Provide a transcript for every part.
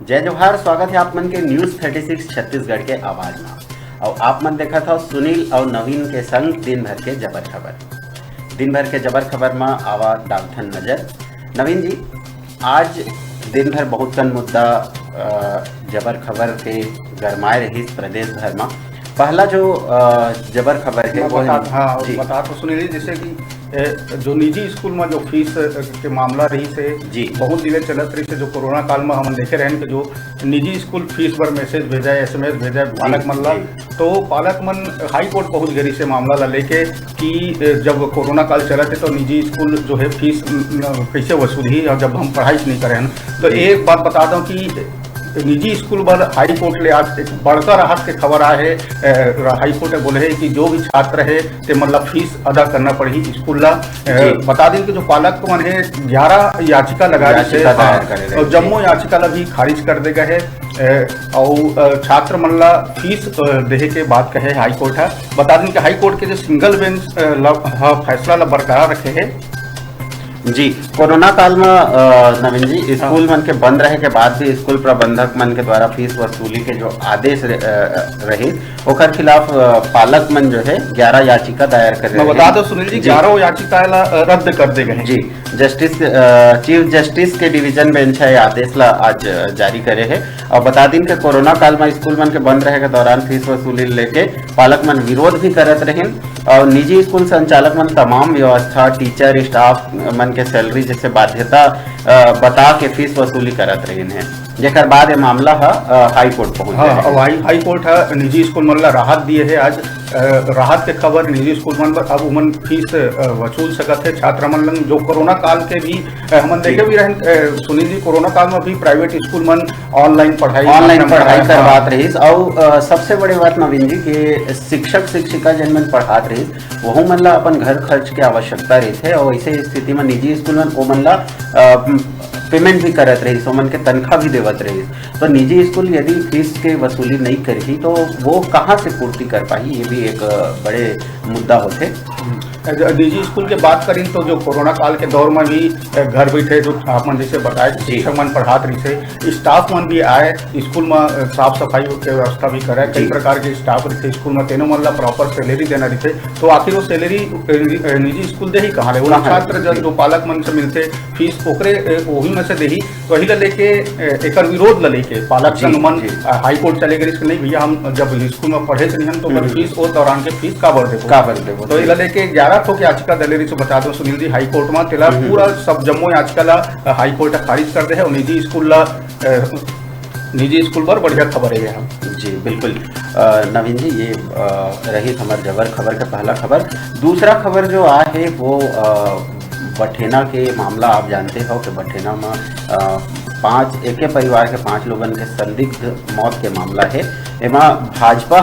जय जोहार। स्वागत है आप मन के न्यूज़ 36 छत्तीसगढ़ के आवाज में। और आप मन देखा था सुनील और नवीन के संग दिन भर के जबर खबर में आवा डालथन नजर। नवीन जी, आज दिन भर बहुत कन मुद्दा जबर खबर के गरमाए रही प्रदेश भर में। पहला जो जबर खबर है वो बता तो सुनील, जैसे कि जो निजी स्कूल में जो फीस के मामला रही से जी बहुत दिन चलत रही से, जो कोरोना काल में हम देखे रहे कि जो निजी स्कूल फीस पर मैसेज भेजा है, SMS भेजा है पालक मन ला, तो पालक मन हाई कोर्ट पहुंच गई से मामला ला लेके कि जब कोरोना काल चला थे तो निजी स्कूल जो है फीस कैसे वसूली, और जब हम पढ़ाई नहीं करें तो एक बात बता दूं कि निजी स्कूल पर हाई कोर्ट ले आज एक बड़का राहत के खबर आए है। हाई कोर्ट बोले है कि जो भी छात्र है ते मतलब फीस अदा करना पड़ी स्कूल ला। बता दें कि जो पालक मन है 11 याचिका लगा रही है और जम्मू याचिका ला भी खारिज कर देगा है और छात्र मन ला फीस देहे के बात कहे हाई कोर्ट है। बता दें कि हाई कोर्ट के जो सिंगल बेंच फैसला ला बरकरार रखे है। जी, कोरोना काल में नवीन जी स्कूल मन के बंद रहे के बाद भी स्कूल प्रबंधक मन के द्वारा फीस वसूली के जो आदेश रहे ओकर खिलाफ पालक मन जो है 11 याचिका दायर कर रहे हैं। बता दो सुनील जी, 11 याचिका रद्द कर दे गए। जी, चीफ जस्टिस के डिवीजन बेंच है आदेश ला आज जारी करे है। और बता दिन के कोरोना काल में स्कूल मन के बंद रहे के दौरान फीस वसूली लेके पालक मन विरोध भी करत रहे और निजी स्कूल संचालक मन तमाम व्यवस्था, टीचर, स्टाफ मन के सैलरी जैसे बाध्यता बता के फीस वसूली करत रहे हैं, जेकर बाद ये मामला हाई कोर्ट पहुंच गया। हाई कोर्ट निजी स्कूल मन ला राहत दिए है। आज राहत के खबर निजी स्कूल मन पर अब उमन फीस वसूल सकत है छात्र मन लन। जो कोरोना काल के भी हमन देखे भी रहे सुनील जी, कोरोना काल में भी प्राइवेट स्कूल मन ऑनलाइन पढ़ाई करवात रही। और सबसे बड़ी बात नवीन जी के शिक्षक शिक्षिका जिन मन पढ़ात रही वह मन ला अपन घर खर्च के आवश्यकता रही है और ऐसे स्थिति में निजी स्कूल मन वो मन ला पेमेंट भी करत रही, सोमन के तनख्वाह भी देवत रही। तो निजी स्कूल यदि फीस के वसूली नहीं करी तो वो कहाँ से पूर्ति कर पाई, ये भी एक बड़े मुद्दा होते। निजी स्कूल की बात करें तो जो कोरोना काल के दौर में भी घर बैठे जो आपन जैसे बताए शिक्षक मन पढ़ात रही से, स्टाफ मन भी आए स्कूल में, साफ सफाई की व्यवस्था भी करे, कई प्रकार के स्टाफ रहे स्कूल में, तेनों मन ला प्रॉपर सैलरी देना रही। तो आखिर वो सैलरी निजी स्कूल दे ही कहाँ रहे, छात्र जो पालक मन से मिलते फीस ओकरे वही में से दे ही, वही ला लेके एक विरोध ला लेके पालक मन हाई कोर्ट चले गए नहीं भैया हम जब स्कूल में पढ़े नहीं हम तो फीस उस दौरान के फीस का भर दे। तो ये लेके 11 ठोक याचिका दलेरी से बता दो सुनील जी हाई कोर्ट में तेला पूरा सब जम्मू याचिका ला हाई कोर्ट खारिज कर दे है और निजी स्कूल पर बढ़िया खबर है यहाँ। जी बिल्कुल नवीन जी, ये रही हमारे जबर खबर का पहला खबर। दूसरा खबर जो आ है वो बठेना के मामला। आप जानते हो कि बठेना में एक परिवार के 5 लोगन के संदिग्ध मौत के मामला है। एमा भाजपा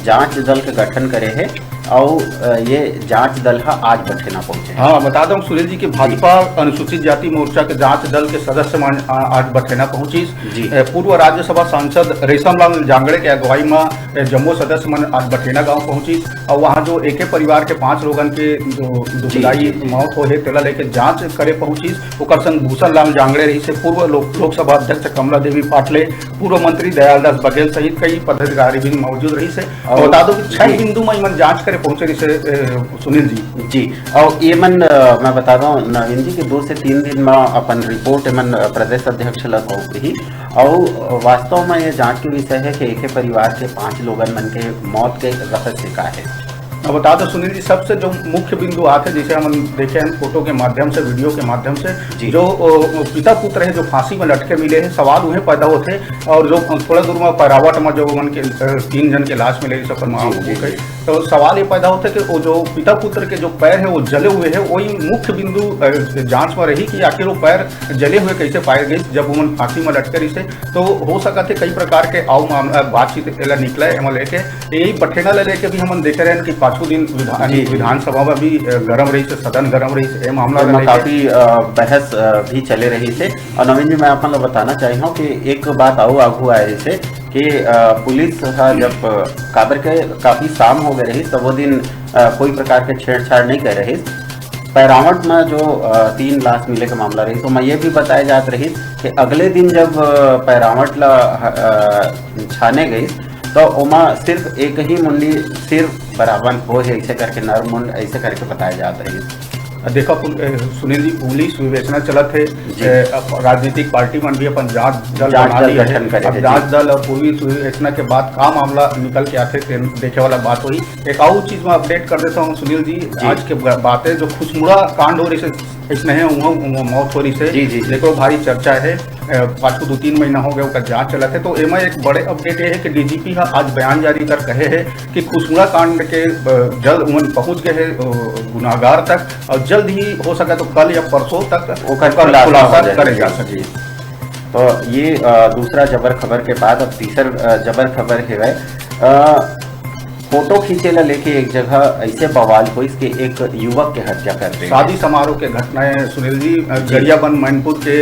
जांच दल के गठन करे है और ये जांच दल आज बठेना पहुंचे। हाँ, बता दूं सुनील जी कि भाजपा अनुसूचित जाति मोर्चा के जांच दल के सदस्य आज बठेना पहुंची। पूर्व राज्यसभा सांसद रेशमलाल जांगड़े के अगुवाई में जम्मू सदस्य मन आज बठेना गांव पहुंची और वहां जो एक परिवार के 5 लोगन के जो जुलाई मौत हो है तेला लेके जांच करे पहुंची। ओकर संग भूषण लाल जांगड़े रही से पूर्व लोकसभा अध्यक्ष कमला देवी पाटले, पूर्व मंत्री दयालदास बघेल सहित कई पदाधिकारी भी मौजूद रही से। और बता दो कि 6 बिंदु में मन जांच करे पहुंचे रही से सुनील जी। और ये मन मैं बता रहा हूँ नवीन जी कि 2 से 3 दिन में अपन रिपोर्ट मन प्रदेश अध्यक्ष ही। और वास्तव में ये जांच के विषय है कि एक परिवार के 5 लोगन मन के मौत के रहस्य का है। बता दो सुनील जी, सबसे जो मुख्य बिंदु आते जैसे हम देखे हैं फोटो के माध्यम से, वीडियो के माध्यम से, जो पिता पुत्र है जो फांसी में लटके मिले हैं, सवाल उन्हें पैदा होते और जो थोड़ा दूर में पैरावट में जो मन के 3 जन के लाश मिले गई तो सवाल ये पैदा होता है कि वो जो पिता पुत्र के जो पैर है वो जले हुए हैं। वही मुख्य बिंदु जांच में रही कि आखिर वो पैर जले हुए कैसे पाए गए जब उन फांसी में लटके रही से। तो हो सका थे कई प्रकार के आओ मामला बातचीत निकला है लेके यही बठेना लेके भी हम देखे रहे कि 5 दिन विधानसभा में भी गरम रही से, सदन गरम रही से, मामला में काफी बहस भी चले रही से। और नवीन जी मैं अपन लोग बताना चाही हूँ कि एक बात आओ आगू आए से कि पुलिस जब काबर के काफी शाम हो गए रही तो वो दिन कोई प्रकार के छेड़छाड़ नहीं कर रही। पैरावट में जो 3 लाश मिले का मामला रही, तो मैं ये भी बताया जात रही कि अगले दिन जब पैरावट ला छाने गई तो ओमा सिर्फ एक ही मुंडी सिर्फ बराबर हो है, ऐसे करके नर मुंड ऐसे करके बताया जाता है। देखो सुनील जी, पुलिस विवेचना चलत है, राजनीतिक पार्टी मन भी अपन जांच दल बना ली है। अब जांच दल और पुलिस विवेचना के बाद का मामला निकल के आते देखे वाला बात हुई। एक और चीज में अपडेट कर देता हूँ सुनील जी, आज के बातें जो खुशमुड़ा कांड हो रही से इसने है मौत हो रही से, देखो भारी चर्चा है। पाँच को 2-3 महीना हो गया उसका जांच चला थे, तो एमा एक बड़े अपडेट ये है कि डीजीपी आज बयान जारी कर कहे है कि खुशमुड़ा कांड के जल्द उमन पहुंच गए है गुनाहगार तक, और जल्द ही हो सके तो कल या परसों तक खुलासा करे जा सके। तो ये दूसरा जबर खबर के बाद अब तीसरा जबर खबर है, फोटो खींचे ला लेके एक जगह ऐसे बवाल हुई कि एक युवक के हत्या कर रहे। शादी समारोह के घटनाएं सुनील जी, गरियाबंद मैनपुर के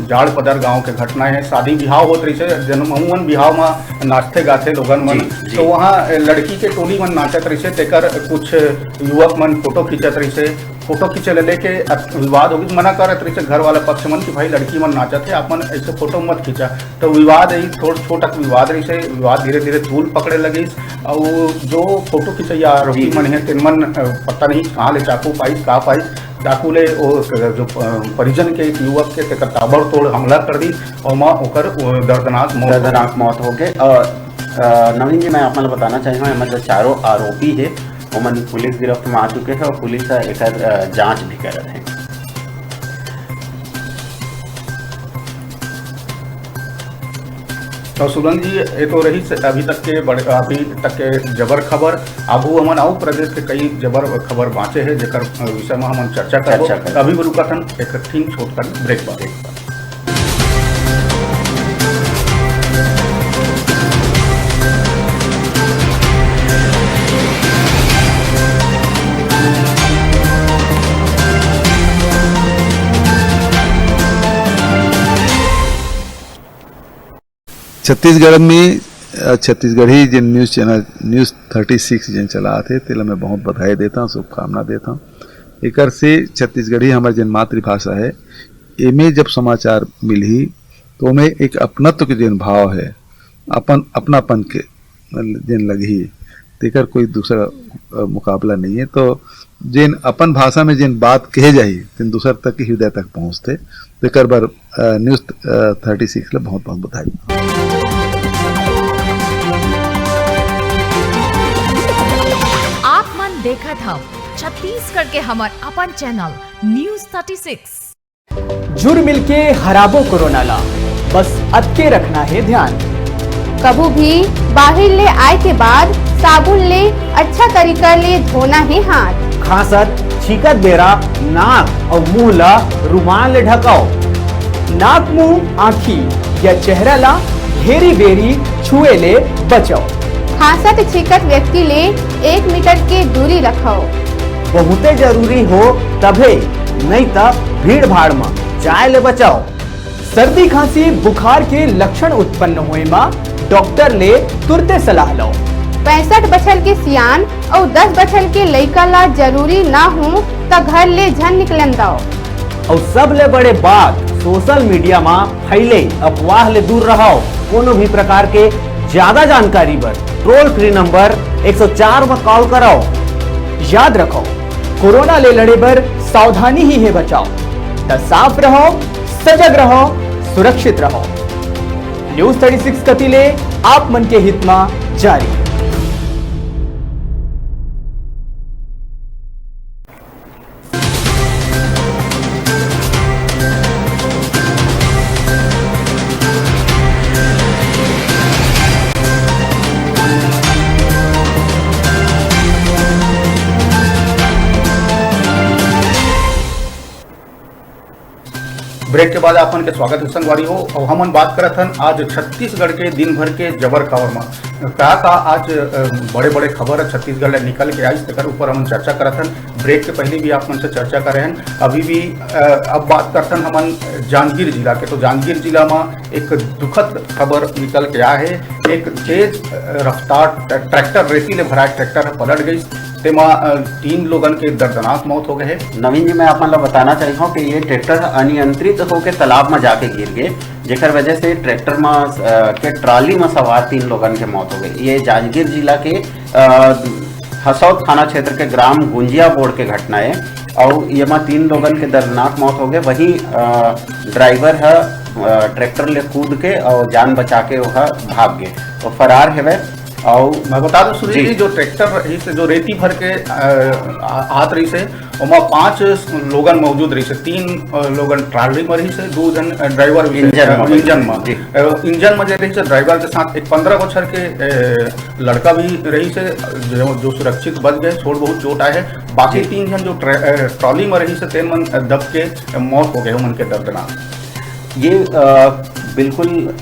जाड़ पदर गांव के घटनाएं हैं। शादी बिहाव होत रही से, जन्महुन बिहाव में नाचते गाते लोगन मन, तो वहाँ लड़की के टोली मन नाचत रही से, तेकर कुछ युवक मन फोटो खींचत रही से। फोटो खींचे लेके विवाद हो गई, मना करत रही से घर वाला पक्ष मन कि भाई लड़की मन नाचत है, आप मन ऐसे फोटो मत खींचा। तो विवाद यही छोटा विवाद रही से, विवाद धीरे धीरे धूल पकड़े लगी, और जो फोटो खींचैया आरोपी मन है तिन मन पता नहीं कहाँ ले चाकू पाई का पाई, चाकू ले जो परिजन के एक युवक के तेकर ताबड़तोड़ हमला कर दी और माँ ओकर दर्दनाक मौत हो गए। नवीन जी, मैं आप मन बताना चाहिए मतलब चारों आरोपी है वो मन पुलिस गिरफ्त में आ चुके हैं और पुलिस एक जांच भी कर रहे हैं। तो सुगन जी, ये तो रही अभी तक के जबर खबर। आबू हमन आउ प्रदेश के कई जबर खबर बाँचे हैं जेकर विषय में हम चर्चा कर। अभी रुकथन एक ठीक छोटकर ब्रेक पर। छत्तीसगढ़ में छत्तीसगढ़ी जिन न्यूज़ चैनल न्यूज़ 36 जिन चला थे तेला मैं बहुत बधाई देता हूँ, शुभकामना देता हूँ। एक से छत्तीसगढ़ी हमारी जिन मातृभाषा है, एमे जब समाचार मिली तो में एक अपनत्व के जिन भाव है, अपनापन के जिन लगी, तेकर कोई दूसरा मुकाबला नहीं है। तो जिन अपन भाषा में जिन बात कहे जाही तिन दूसर तक हृदय तक पहुँचते, तेकर बार न्यूज़ 36 ले बहुत बहुत बधाई। आप मन देखत हव छत्तीसगढ़ के हमार अपन चैनल न्यूज़ 36। जुड़ मिलके हराबो कोरोना ला, बस अटके रखना है ध्यान। कबू भी बाहर ले आए के बाद साबुन ले अच्छा तरीका ले धोना है हाथ। खांसत छींकत बेरा नाक और मुंह ला रुमाल ले ढकाओ। नाक मुंह आँखी या चेहरा ला घेरी बेरी छुए ले बचाओ। खांसत छींकत व्यक्ति ले 1 मीटर के दूरी रखाओ। बहुते जरूरी हो तभे, नहीं तब भीड़ भाड़ में जाए ले बचाओ। सर्दी खांसी बुखार के लक्षण उत्पन्न होए मा डॉक्टर ले तुरते सलाह लो। 65 बछल के सियान और 10 बछल के लइका ला जरूरी ना हो तो घर ले झन निकलन दाओ। और सब ले बड़े बात सोशल मीडिया में फैले अफवाह ले दूर रहो। कोनो भी प्रकार के ज्यादा जानकारी बर टोल फ्री नंबर 104 में कॉल कराओ। याद रखो, कोरोना ले लड़े बर सावधानी ही है बचाओ। तो साफ रहो, सजग रहो, सुरक्षित रहो। न्यूज़ 36 कतिले आप मन के हित में जारी। ब्रेक के बाद अपन के स्वागत संगवारी हो। और हमन बात करत हन आज छत्तीसगढ़ के दिन भर के जबर खबर में का आज बड़े बड़े खबर छत्तीसगढ़ ले निकल के आई, तेकर ऊपर हमन चर्चा करत हन। ब्रेक के पहले भी आप मन से चर्चा करे हन। अभी भी अब बात करतन हमन जांजगीर जिला के। तो जांजगीर जिला में एक दुखद खबर निकल के आया है। एक तेज रफ्तार ट्रैक्टर, रेती ले भरा ट्रैक्टर पलट गई तेमा 3 लोगन के दर्दनाक मौत हो गए है। नवीन जी, मैं आप मतलब बताना चाही हूँ कि ये ट्रैक्टर अनियंत्रित होकर तालाब में जाके गिर गए, जेकर वजह से ट्रैक्टर में के ट्राली में सवार 3 लोगन के मौत हो गई। ये जांजगीर जिला के हसौद थाना क्षेत्र के ग्राम गुंजिया बोर्ड के घटना है और ये में 3 लोगन के दर्दनाक मौत हो गए। वहीं ड्राइवर है ट्रैक्टर ले कूद के और जान बचा के वह भाग गए और फरार है। और मैं बता दूं सुनील जी, जो ट्रैक्टर रही से जो रेती भर के हाथ रही से ओमा 5 लोगन मौजूद रही से, 3 लोगन ट्राली में रही से, 2 जन ड्राइवर इंजन में जे रही से ड्राइवर के साथ एक 15 बछर के लड़का भी रही से जो सुरक्षित बच गए, थोड़ा बहुत चोट आए है। बाकी 3 जन जो ट्रॉली में रही से तेन मन दब के मौत हो गए मन के दर्दनाक। ये बिल्कुल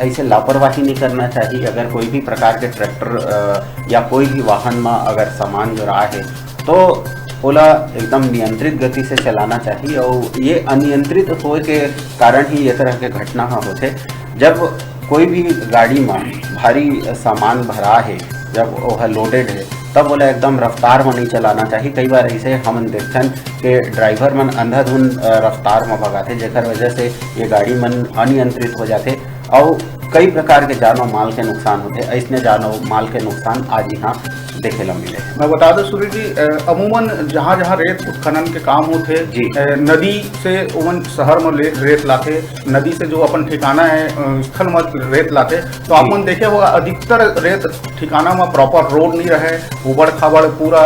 ऐसे लापरवाही नहीं करना चाहिए। अगर कोई भी प्रकार के ट्रैक्टर या कोई भी वाहन में अगर सामान जो रहा है तो ओला एकदम नियंत्रित गति से चलाना चाहिए और ये अनियंत्रित होने के कारण ही ये तरह के घटना होते। जब कोई भी गाड़ी में भारी सामान भरा है, जब वह लोडेड है, तब बोला एकदम रफ्तार में नहीं चलाना चाहिए। कई बार ऐसे हम देखते कि ड्राइवर मन अंधाधुंध रफ्तार में भगाते, जेकर वजह से ये गाड़ी मन अनियंत्रित हो जाते और कई प्रकार के जानो माल के नुकसान होते। ऐसने जानो माल के नुकसान आज यहाँ देखे ला मिले। मैं बता दूं सूर्य जी, अमूमन जहाँ जहाँ रेत उत्खनन के काम होते जी, नदी से उमन शहर में रेत लाते, नदी से जो अपन ठिकाना है स्थल में रेत लाते, तो अपन देखे होगा अधिकतर रेत ठिकाना में प्रॉपर रोड नहीं रहे, उबड़ खाबड़ पूरा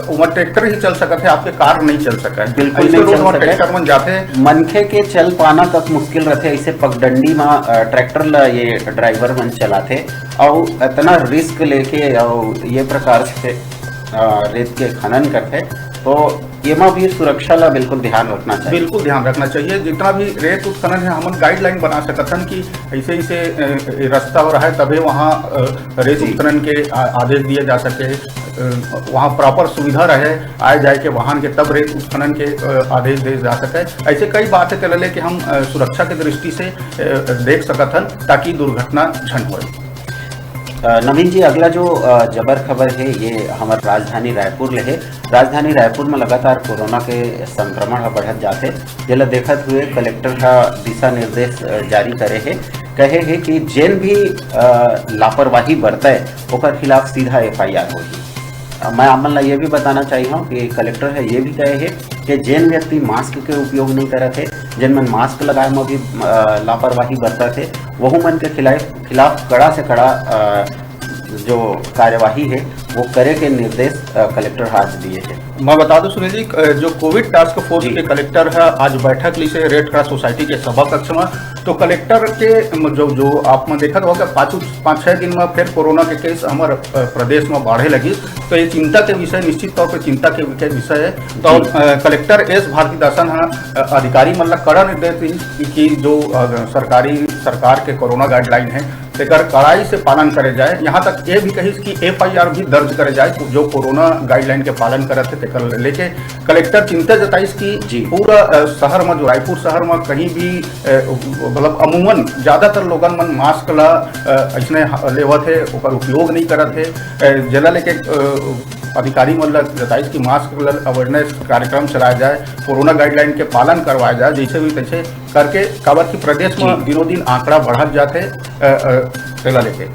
उमर ट्रैक्टर ही चल सकते है, आपके कार नहीं चल सका है। बिल्कुल नहीं चल सके। ट्रैक्टर में जाते मनखे के चल पाना तक मुश्किल रहते। ऐसे पगडंडी में ट्रैक्टर ला ये ड्राइवर मन चलाते और इतना रिस्क लेके और ये प्रकार से रेत के खनन करते, तो ये में भी सुरक्षा ला बिल्कुल ध्यान रखना चाहिए। बिल्कुल ध्यान रखना चाहिए। जितना भी रेत उत्खनन है हम गाइडलाइन बना सकते हैं कि ऐसे ऐसे रास्ता हो रहा है तभी वहाँ रेत उत्खनन के आदेश दिए जा सके, वहाँ प्रॉपर सुविधा रहे आए जाए के वाहन के, तब रेत उत्खनन के आदेश दिए जा सके। ऐसे कई बातें चले कि हम सुरक्षा की दृष्टि से देख सकते हैं ताकि दुर्घटना झन हो। नवीन जी, अगला जो जबर खबर है ये हमारे राजधानी रायपुर ले है। राजधानी रायपुर में लगातार कोरोना के संक्रमण बढ़त जाते, जिला देखते हुए कलेक्टर का दिशा निर्देश जारी करे है। कहे है कि जेन भी लापरवाही बरते ओकर खिलाफ सीधा FIR होगी। मैं आपन ये भी बताना चाहिए हूँ कि कलेक्टर है ये भी कहे है कि जेन व्यक्ति मास्क के उपयोग नहीं करते, जिन मन मास्क लगाए में भी लापरवाही बरता थे, वह मन के खिलाफ कड़ा से कड़ा जो कार्यवाही है वो करे के निर्देश कलेक्टर आज दिए हैं। मैं बता दूं सुनील जी, जो कोविड टास्क फोर्स के कलेक्टर है आज बैठक ली से रेड क्रॉस सोसाइटी के सभा कक्ष में, तो कलेक्टर के जो आपने देखा होगा 5-6 दिन में फिर कोरोना के केस हमारे प्रदेश में बढ़े लगी, तो ये चिंता के विषय, निश्चित तौर पर चिंता के विषय है। तो कलेक्टर एस भारतीदासन अधिकारी मतलब कड़ा निर्देश कि जो सरकार के कोरोना गाइडलाइन है तेकर कड़ाई से पालन करे जाए। यहाँ तक ये भी कही कि FIR भी दर्ज करे जाए जो कोरोना गाइडलाइन के पालन करते तेकर लेके कलेक्टर चिंता जताइस कि पूरा शहर में, जो रायपुर शहर में कहीं भी मतलब अमूमन ज्यादातर लोगन मन मास्क ला ऐसने लेवत है ओकर उपयोग नहीं करत है। जिला लेके अधिकारी मतलब जताइस कि मास्क अवेयरनेस कार्यक्रम चलाया जाए, कोरोना गाइडलाइन के पालन करवाया जाए, जैसे भी तैसे करके काबर की प्रदेश में दिनों दिन आंकड़ा बढ़त जाते तेला लेके।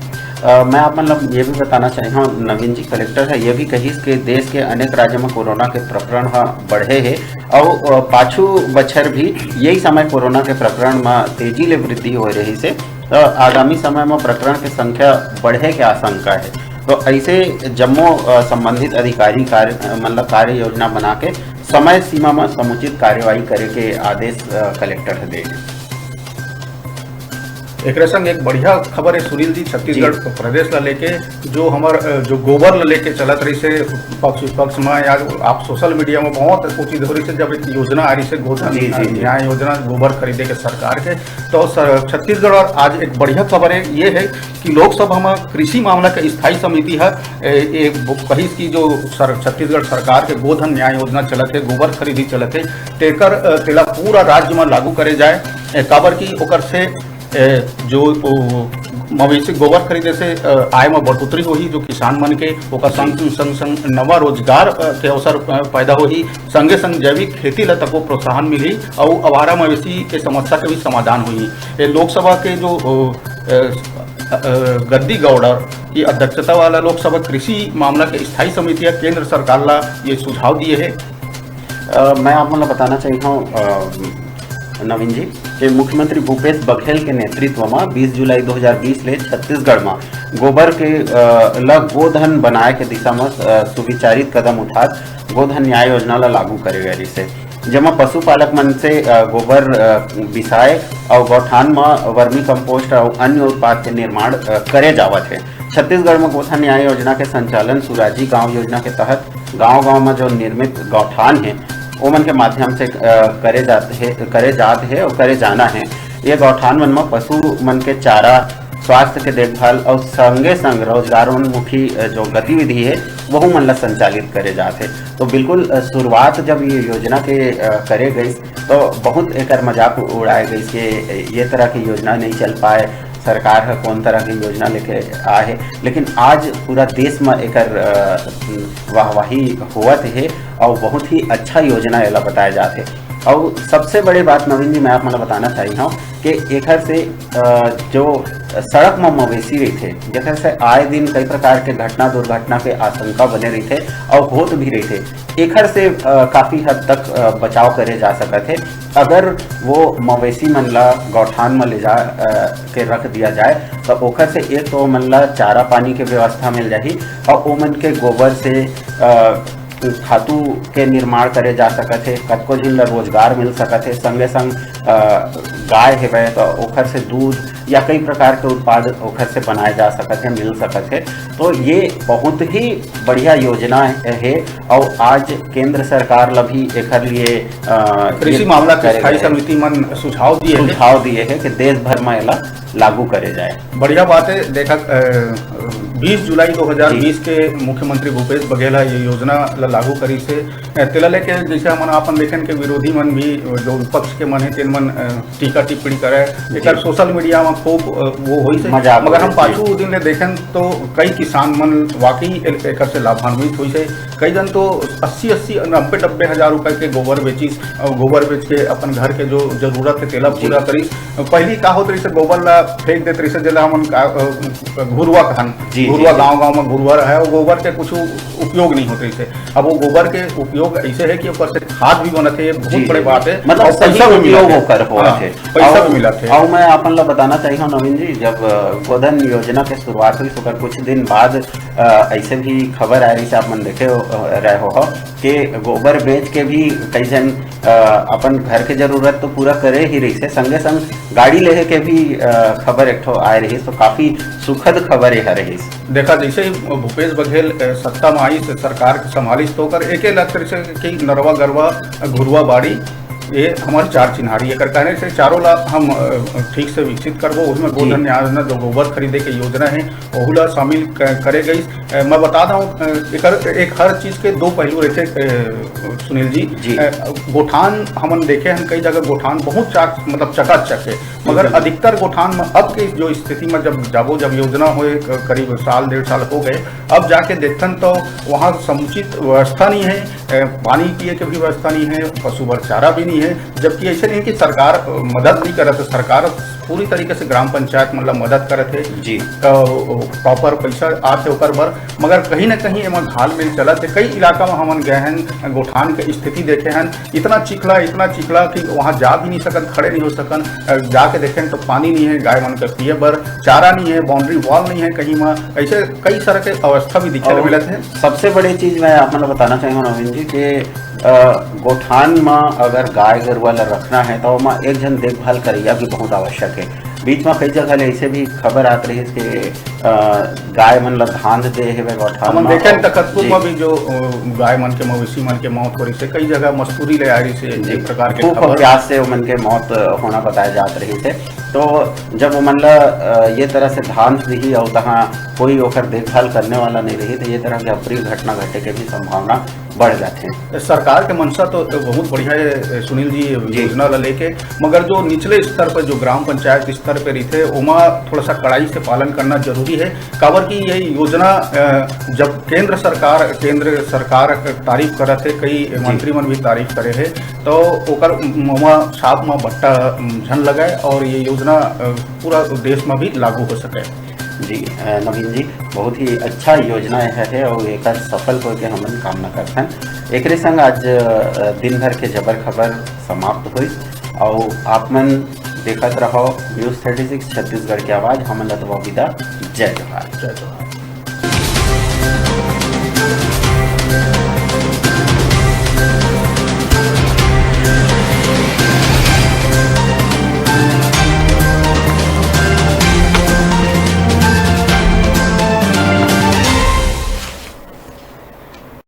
मैं आप मतलब ये भी बताना चाहिए नवीन जी, कलेक्टर है ये भी कही कि देश के अनेक राज्यों में कोरोना के प्रकरण बढ़े हैं और पाछू बछर भी यही समय कोरोना के प्रकरण में तेजी ले वृद्धि हो रही से, तो आगामी समय में प्रकरण की संख्या बढ़े के आशंका है। तो ऐसे जम्मो संबंधित अधिकारी कार्य योजना बना के समय सीमा में समुचित कार्यवाही करे के आदेश कलेक्टर दे। एक संग एक बढ़िया खबर है सुनील जी, छत्तीसगढ़ प्रदेश ला लेके जो हमार जो गोबर ला लेके चलत रही से पक्ष में, या आप सोशल मीडिया में बहुत कोशिश हो रही से, जब एक योजना आ रही से गोधन न्याय योजना गोबर खरीदे के सरकार के, तो छत्तीसगढ़ और आज एक बढ़िया खबर है ये है कि लोकसभा में कृषि मामला के स्थायी समिति है कही की जो छत्तीसगढ़ सरकार के गोधन न्याय योजना चलत है, गोबर खरीदी चलत है, तेला पूरा राज्य में लागू करे जाए। काबर की ओकर से जो मवेशी गोबर खरीदे से आय में बढ़ोतरी होही, जो किसान मन के ओकर संग नवा रोजगार के अवसर पैदा होही, संगे संग जैविक खेती ला तको प्रोत्साहन मिली और आवारा मवेशी के समस्या के भी समाधान हुई। ये लोकसभा के जो गद्दी गौड़ा की अध्यक्षता वाला लोकसभा कृषि मामला के स्थायी समितियां केंद्र सरकार ला ये सुझाव दिए है। मैं आप मतलब बताना चाहता हूँ नवीन जी कि मुख्यमंत्री भूपेश बघेल के नेतृत्व में 20 जुलाई 2020 ले छत्तीसगढ़ में गोबर के गोधन बनाए के दिशा में सुविचारित कदम उठात गोधन न्याय योजना ला लागू करे गए जिसे जेमा पशुपालक मन से गोबर बिसाए और गौठान में वर्मी कंपोस्ट और अन्य उत्पाद के निर्माण करे जावत है। छत्तीसगढ़ में गोधन न्याय योजना के संचालन सुराजी गांव योजना के तहत गांव-गांव में जो निर्मित गौठान है ओमन के माध्यम से करे जात है और करे जाना है। ये गौठान मन में पशु मन के चारा, स्वास्थ्य के देखभाल और संगे संग रोजगारोन्मुखी जो गतिविधि है वह मन ला संचालित करे जाते। तो बिल्कुल शुरुआत जब ये योजना के करे गई तो बहुत एकर मजाक उड़ाए गई कि ये तरह की योजना नहीं चल पाए, सरकार है कौन तरह की योजना लेके आए है, लेकिन आज पूरा देश में एकर वाहवाही होवत है और बहुत ही अच्छा योजना एला बताया जाते। और सबसे बड़ी बात नवीन जी मैं आप मतलब बताना चाहता हूँ कि एकर से जो सड़क में मवेशी रहते जेकर से आए दिन कई प्रकार के घटना दुर्घटना के आशंका बने रहते और होत भी रहते, एकर से काफ़ी हद तक बचाव करे जा सकते है अगर वो मवेशी मन ला गौठान में ले जा के रख दिया जाए तो ओकर से एक तो मन ला चारा पानी के व्यवस्था मिल जाही और ओमन के गोबर से खातू के निर्माण करे जा सकते है, कतको झिन ला रोजगार मिल सकते है, संगे संग गाय है तो ओखर से दूध या कई प्रकार के उत्पाद ओखर से बनाए जा सकते हैं, मिल सकते हैं। तो ये बहुत ही बढ़िया योजना है और आज केंद्र सरकार ला भी एकर लिए कृषि मामला के स्थायी समिति मन सुझाव दिए है कि देश भर में एला लागू करे जाए। बढ़िया बात है। देखा 20 जुलाई 2020 के मुख्यमंत्री भूपेश बघेल ये योजना लागू करी से तेला लेके जैसे हमन अपन देखें के विरोधी मन भी जो विपक्ष के मन है तेन मन टीका टिप्पणी करे एक सोशल मीडिया में खूब वो होई से, मगर हम पाछू दिन ले देखें तो कई किसान मन वाकई एक से लाभान्वित हुई से। कई जन तो 80-90 हज़ार रुपए के गोबर बेच के अपन घर के जो जरूरत है तेला पूरा करी। पहली का होत रही से गोबर ला फेंक देते रही से जेला हमन घुरुआ कहन, घुरुआ गांव में घुरुआ है, वो गोबर के कुछ उपयोग नहीं होते इसे। अब वो गोबर के उपयोग ऐसे है कि ऊपर से खाद भी बनते है, बहुत बड़ी बात है, मतलब पैसा भी मिला होकर पैसा भी मिला थे। और मैं अपन ला बताना चाहिए नवीन जी, जब गोधन योजना के शुरुआत हुई तो कुछ दिन बाद ऐसे भी खबर आ रही से आप मन देखे रहे हो कि गोबर बेच के भी कई जन अपन घर के जरूरत तो पूरा करे ही रही से, संगे संग गाड़ी लेहे के भी खबर एक आए रही, तो काफी सुखद खबर यह रही। देखा जैसे ही भूपेश बघेल सत्ता में आई से सरकार संभालिस तो कर एक लक्ष्य से कि नरवा गरवा घुरुआ बाड़ी ये हमारे चार चिन्हारी एकर कहने से चारों ला हम ठीक से विकसित करबो। उसमें गोधन योजना जो गोबर खरीदे के योजना है ओहुला शामिल करे गई। मैं बता दूं एक हर चीज़ के दो पहलू रहते सुनील जी। गोठान हमन देखे हैं कई जगह गोठान बहुत मतलब चकाचक है, मगर अधिकतर गोठान में अब के जो स्थिति में जब योजना हुए करीब साल 1.5 साल हो गए, अब जाके देखन तो वहाँ समुचित व्यवस्था नहीं है, पानी पिए के भी व्यवस्था नहीं है, पशु भर चारा भी नहीं है। जबकि ऐसे नहीं कि सरकार मदद नहीं करत है, सरकार पूरी तरीके से ग्राम पंचायत मतलब मदद करत है जी, प्रॉपर पैसा आते ओकर बर, मगर कहीं ना कहीं एमा घाल मिल चलत है। कई इलाका में हमन गए हैं, गोठान के स्थिति देखे हैं, इतना चिखला कि वहाँ जा भी नहीं सकन, खड़े नहीं हो सकन, जाके देखें तो पानी नहीं है, गाय मन के पिए बर चारा नहीं है, बाउंड्री वॉल नहीं है कहीं में, ऐसे कई तरह के अवस्था भी दिखे मिलत है। सबसे बड़ी चीज मैं आप मतलब बताना चाहूँगा नवीन जी कि गोठान में अगर गाय गरुआ ला रखना है तो वहाँ एक जन देखभाल करिया भी बहुत आवश्यक है। बीच में कई जगह ऐसे भी खबर आती रही कि गाय मन ला धांध दे है गोठान में देखे तकतपुर में भी जो गाय मन के मवेशी मन के मौत हो रही से, कई जगह मस्तूरी ले आ रही से एक प्रकार के प्यास से मन के मौत होना बताया जात रही थे। तो जब वो मन ला ये तरह से धांध रही और तहाँ कोई ओकर देखभाल करने वाला नहीं रही तो ये तरह की अप्रिय घटना घटे के भी संभावना बढ़ जाते हैं। सरकार के मंशा तो बहुत बढ़िया है सुनील जी योजना ला लेके, मगर जो निचले स्तर पर जो ग्राम पंचायत स्तर पे रहते ओमा थोड़ा सा कड़ाई से पालन करना जरूरी है। काबर की ये योजना जब केंद्र सरकार तारीफ करत है, कई मंत्री मन भी तारीफ करे है, तो ओकर छाप में बट्टा झन लगाए और ये योजना पूरा देश में भी लागू हो सके। जी नवीन जी, बहुत ही अच्छा योजना है और एक सफल होकर हमन कामना करते हैं। एक संग आज दिन भर के जबर खबर समाप्त हुई और आप मन देखत रहो न्यूज़ 36 छत्तीसगढ़ की आवाज़। हमन लतवा विदा। जय जोहार। जय जोहार।